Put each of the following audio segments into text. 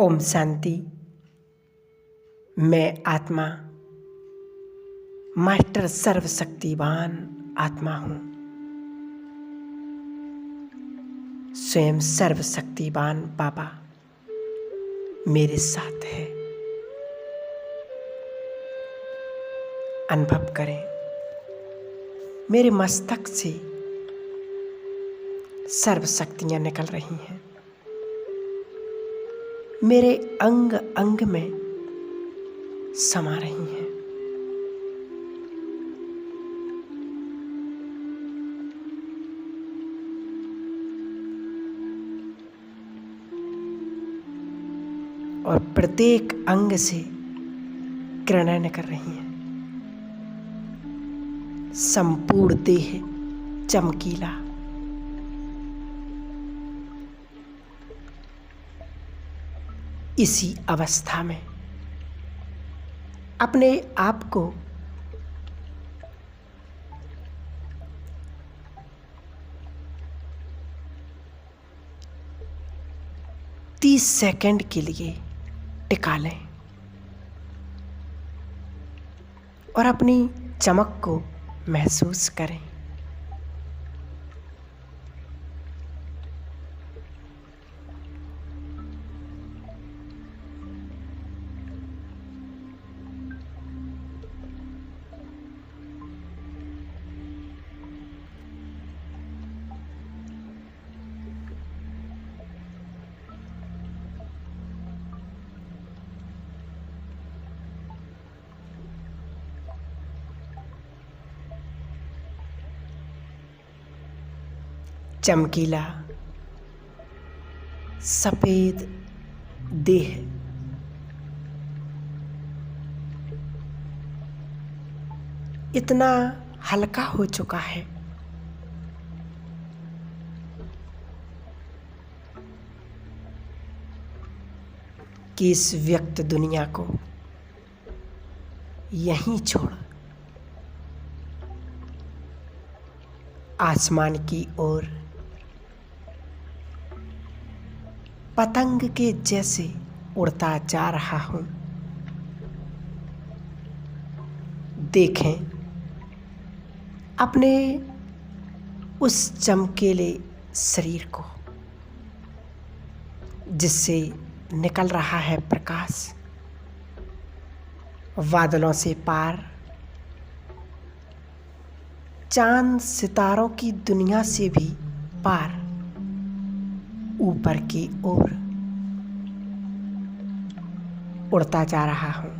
ओम शांति। मैं आत्मा मास्टर सर्वशक्तिवान आत्मा हूँ। स्वयं सर्वशक्तिवान बाबा मेरे साथ है। अनुभव करें, मेरे मस्तक से सर्व शक्तियाँ निकल रही हैं। मेरे अंग अंग में समा रही हैं। और प्रत्येक अंग से किरणें निकल रही हैं। संपूर्ण देह चमकीला, इसी अवस्था में अपने आप को तीस सेकंड के लिए टिका लें और अपनी चमक को महसूस करें। चमकीला सफेद देह इतना हल्का हो चुका है कि इस व्यक्त दुनिया को यहीं छोड़ आसमान की ओर पतंग के जैसे उड़ता जा रहा हूं। देखें अपने उस चमकीले शरीर को जिससे निकल रहा है प्रकाश। बादलों से पार, चांद सितारों की दुनिया से भी पार, ऊपर की ओर उड़ता जा रहा हूं।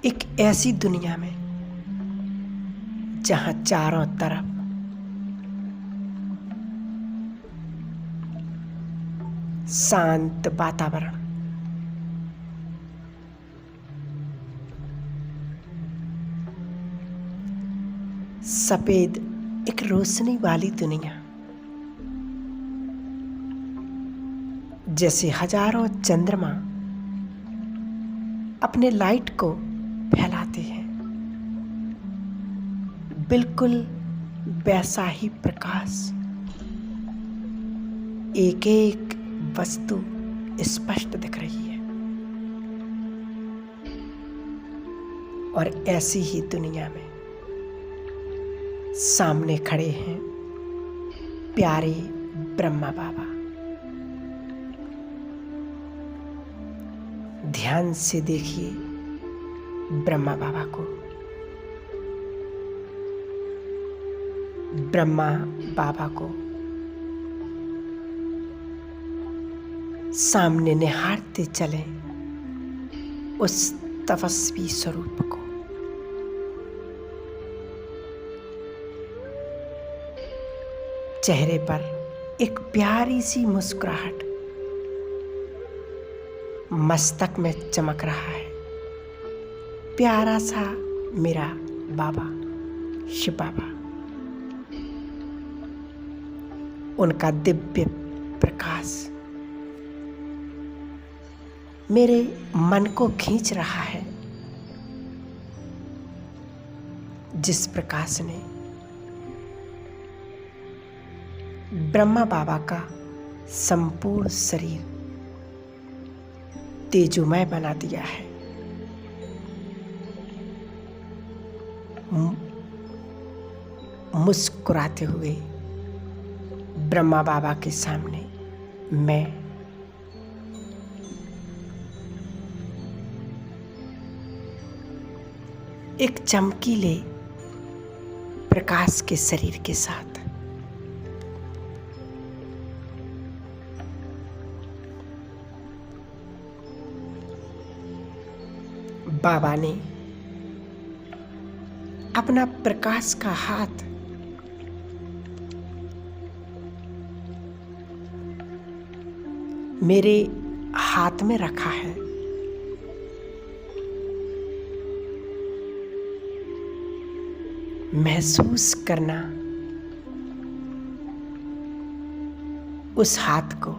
एक ऐसी दुनिया में जहां चारों तरफ शांत वातावरण, सफेद एक रोशनी वाली दुनिया, जैसे हजारों चंद्रमा अपने लाइट को फैलाते हैं, बिल्कुल वैसा ही प्रकाश। एक एक वस्तु स्पष्ट दिख रही है। और ऐसी ही दुनिया में सामने खड़े हैं प्यारे ब्रह्मा बाबा। ध्यान से देखिए ब्रह्मा बाबा को। ब्रह्मा बाबा को सामने निहारते चलें उस तपस्वी स्वरूप को। चेहरे पर एक प्यारी सी मुस्कुराहट, मस्तक में चमक रहा है। प्यारा सा मेरा बाबा शिव बाबा, उनका दिव्य प्रकाश मेरे मन को खींच रहा है। जिस प्रकाश ने ब्रह्मा बाबा का संपूर्ण शरीर तेजोमय बना दिया है। मुस्कुराते हुए ब्रह्मा बाबा के सामने मैं एक चमकीले प्रकाश के शरीर के साथ बाबा ने अपना प्रकाश का हाथ मेरे हाथ में रखा है। महसूस करना उस हाथ को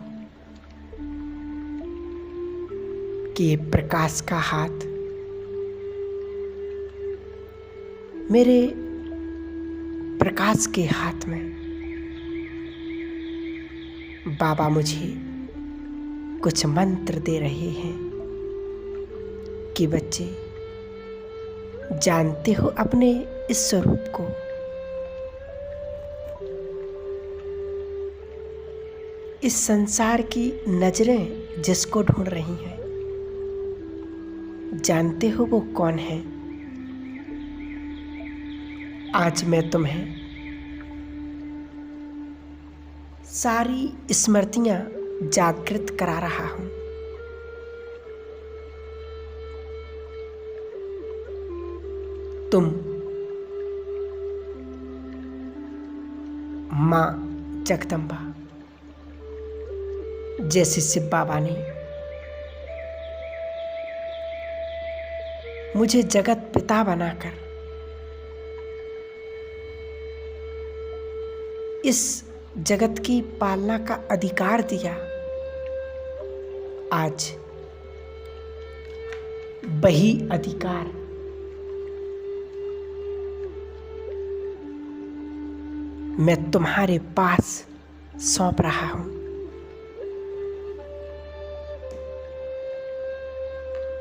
कि ये प्रकाश का हाथ मेरे प्रकाश के हाथ में। बाबा मुझे कुछ मंत्र दे रहे हैं कि बच्चे, जानते हो अपने इस स्वरूप को, इस संसार की नजरें जिसको ढूंढ रही हैं, जानते हो वो कौन है? आज मैं तुम्हें सारी स्मृतियां जागृत करा रहा हूं। तुम मां जगदम्बा जैसे शिव बाबा ने मुझे जगत पिता बनाकर इस जगत की पालना का अधिकार दिया, आज वही अधिकार मैं तुम्हारे पास सौंप रहा हूं।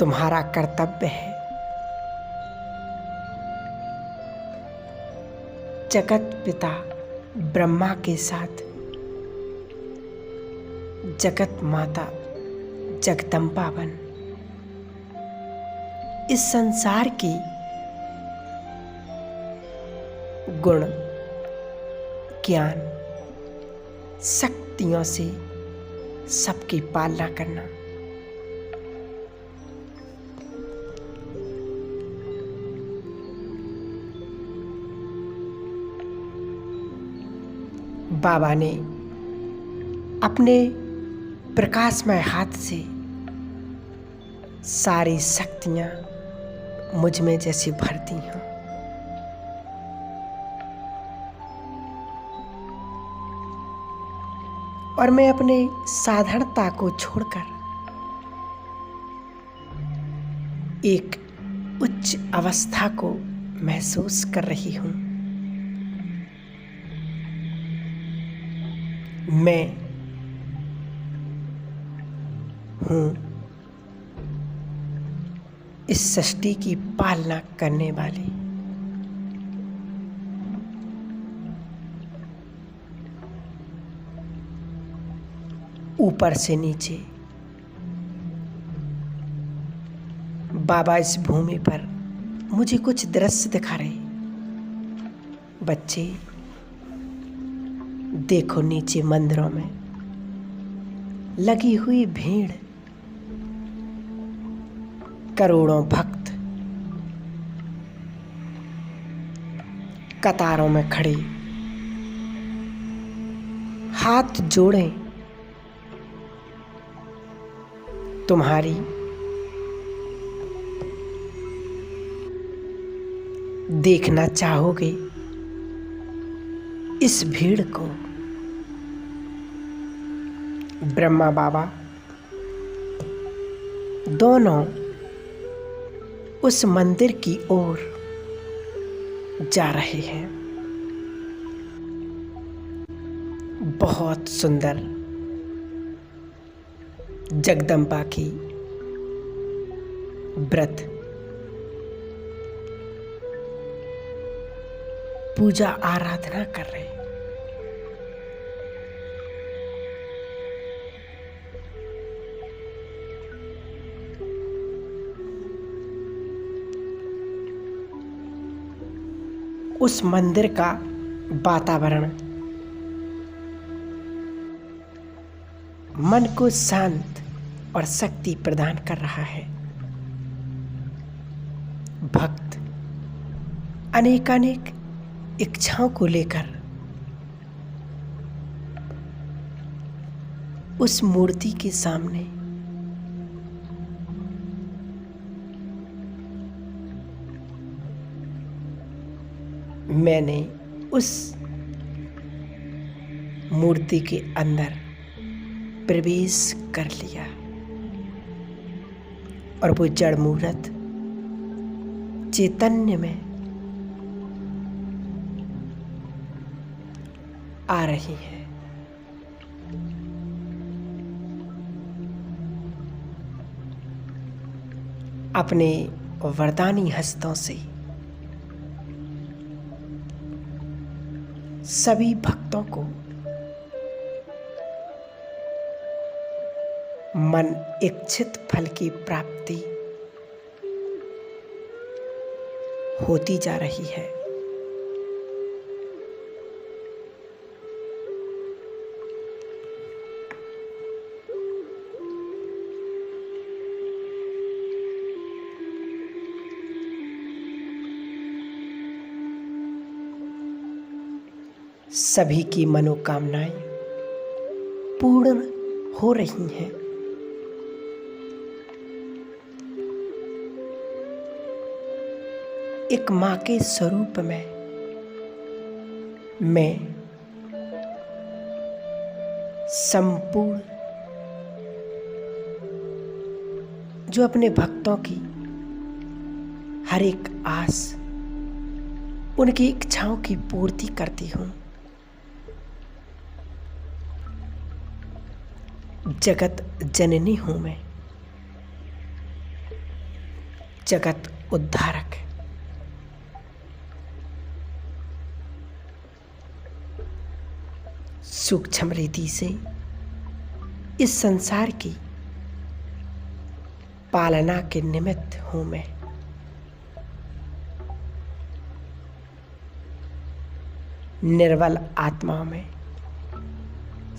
तुम्हारा कर्तव्य है जगत पिता ब्रह्मा के साथ जगत माता जगदम्बा बन इस संसार की गुण ज्ञान शक्तियों से सबकी पालना करना। बाबा ने अपने प्रकाशमय हाथ से सारी शक्तियां मुझ में जैसे भर दी हैं। और मैं अपने साधारणता को छोड़कर एक उच्च अवस्था को महसूस कर रही हूं। मैं हूं इस सृष्टि की पालना करने वाली। ऊपर से नीचे बाबा इस भूमि पर मुझे कुछ दृश्य दिखा रहे। बच्चे देखो, नीचे मंदिरों में लगी हुई भीड़, करोड़ों भक्त कतारों में खड़े हाथ जोड़े तुम्हारी देखना चाहोगे इस भीड़ को। ब्रह्मा बाबा दोनों उस मंदिर की ओर जा रहे हैं। बहुत सुंदर जगदम्बा की व्रत पूजा आराधना कर रहे। उस मंदिर का वातावरण मन को शांत और शक्ति प्रदान कर रहा है। भक्त अनेकानेक इच्छाओं को लेकर उस मूर्ति के सामने मैंने उस मूर्ति के अंदर प्रवेश कर लिया और वो जड़ मूर्त चैतन्य में आ रही है। अपने वरदानी हस्तों से सभी भक्तों को मन इच्छित फल की प्राप्ति होती जा रही है। सभी की मनोकामनाएं पूर्ण हो रही हैं। एक मां के स्वरूप में मैं संपूर्ण जो अपने भक्तों की हर एक आस, उनकी इच्छाओं की पूर्ति करती हूँ। जगत जननी हूं मैं, जगत उद्धारक। सूक्ष्म रीति से इस संसार की पालना के निमित्त हूं मैं। निर्बल आत्माओं में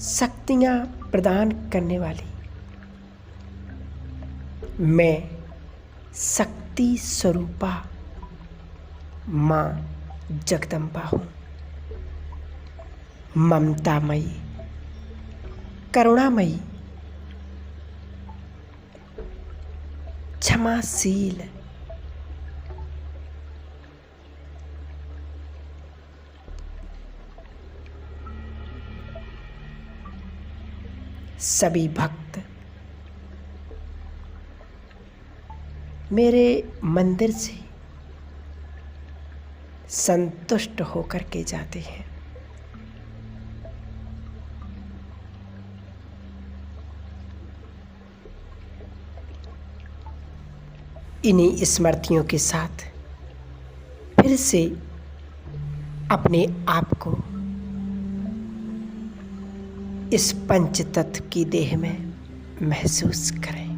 शक्तियां प्रदान करने वाली मैं शक्ति स्वरूपा मां जगदम्बा हूं। ममतामयी, करुणामयी, क्षमाशील, सभी भक्त मेरे मंदिर से संतुष्ट होकर के जाते हैं। इन्हीं स्मृतियों के साथ फिर से अपने आप को इस पंच तत्व की देह में महसूस करें।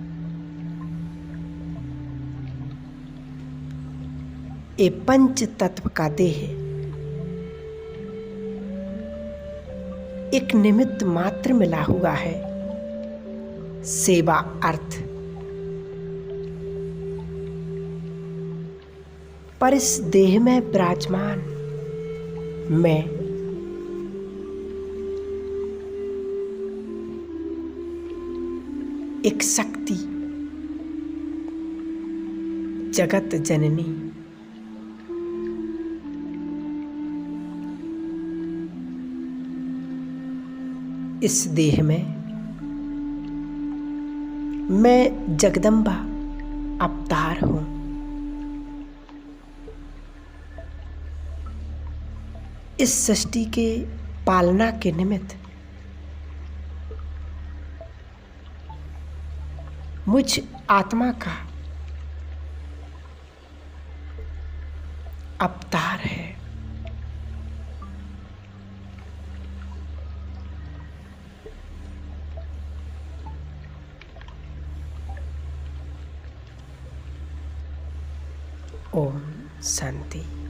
ये पंच तत्व का देह एक निमित्त मात्र मिला हुआ है सेवा अर्थ, पर इस देह में विराजमान मैं एक शक्ति, जगत जननी, इस देह में मैं जगदम्बा अवतार हूं। इस सृष्टि के पालना के निमित्त मुझ आत्मा का अवतार है। ओम शांति।